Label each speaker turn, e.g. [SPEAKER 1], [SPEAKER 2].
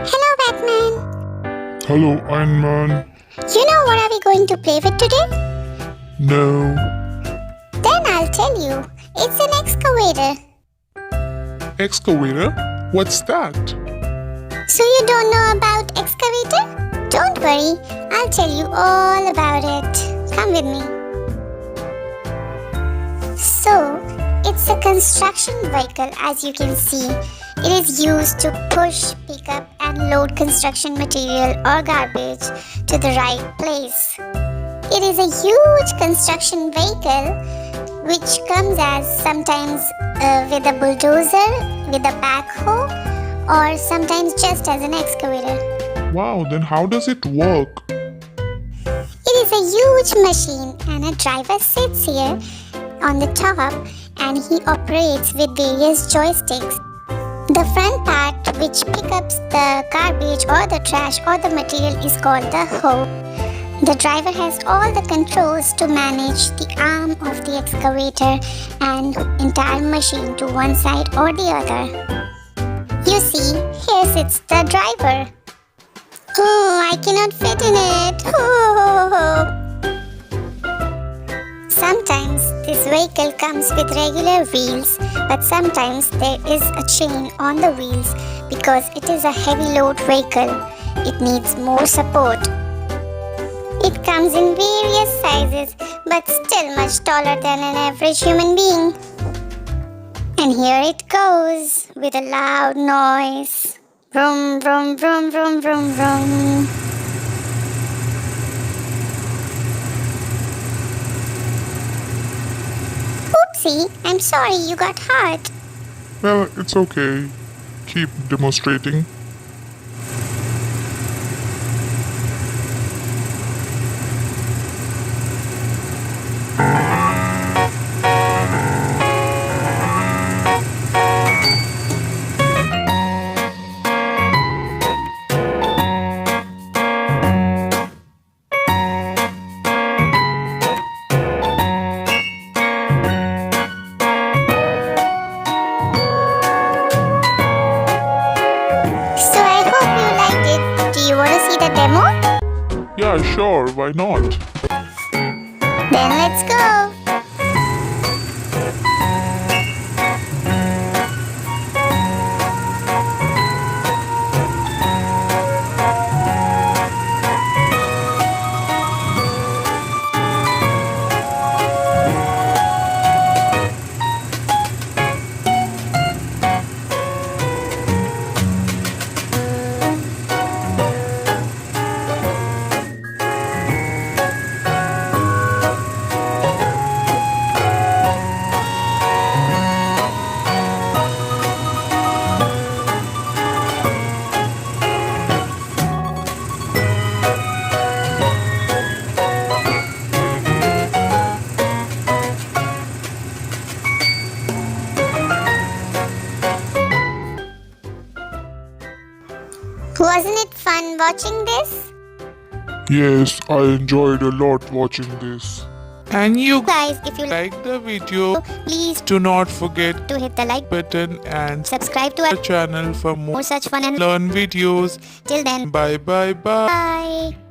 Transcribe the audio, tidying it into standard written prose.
[SPEAKER 1] Hello, Batman.
[SPEAKER 2] Hello, Iron Man.
[SPEAKER 1] You know what are we going to play with today?
[SPEAKER 2] No.
[SPEAKER 1] Then I'll tell you. It's an excavator.
[SPEAKER 2] Excavator? What's that?
[SPEAKER 1] So you don't know about excavator? Don't worry. I'll tell you all about it. Come with me. So, it's a construction vehicle, as you can see. It is used to push, pick up and load construction material or garbage to the right place. It is a huge construction vehicle which comes as sometimes with a bulldozer, with a backhoe, or sometimes just as an excavator.
[SPEAKER 2] Wow, then how does it work?
[SPEAKER 1] It is a huge machine and a driver sits here on the top and he operates with various joysticks. The front part which picks up the garbage or the trash or the material is called the hoe. The driver has all the controls to manage the arm of the excavator and entire machine to one side or the other. You see, here sits the driver. Oh, I cannot fit in it. Oh. Sometimes this vehicle comes with regular wheels, but sometimes there is a chain on the wheels because it is a heavy load vehicle. It needs more support. It comes in various sizes, but still much taller than an average human being. And here it goes with a loud noise. Vroom, vroom, vroom, vroom, vroom, vroom. Oopsie, I'm sorry you got hurt.
[SPEAKER 2] Well, it's okay. Keep demonstrating.
[SPEAKER 1] You want to see the demo?
[SPEAKER 2] Yeah, sure, why not?
[SPEAKER 1] Then let's go. Wasn't it fun watching this?
[SPEAKER 2] Yes, I enjoyed a lot watching this. And you
[SPEAKER 1] Guys, if you
[SPEAKER 2] like the video,
[SPEAKER 1] please
[SPEAKER 2] do not forget
[SPEAKER 1] to hit the like
[SPEAKER 2] button and
[SPEAKER 1] subscribe to our
[SPEAKER 2] channel for more
[SPEAKER 1] such fun and
[SPEAKER 2] learn videos.
[SPEAKER 1] till then,
[SPEAKER 2] Bye bye bye.
[SPEAKER 1] bye.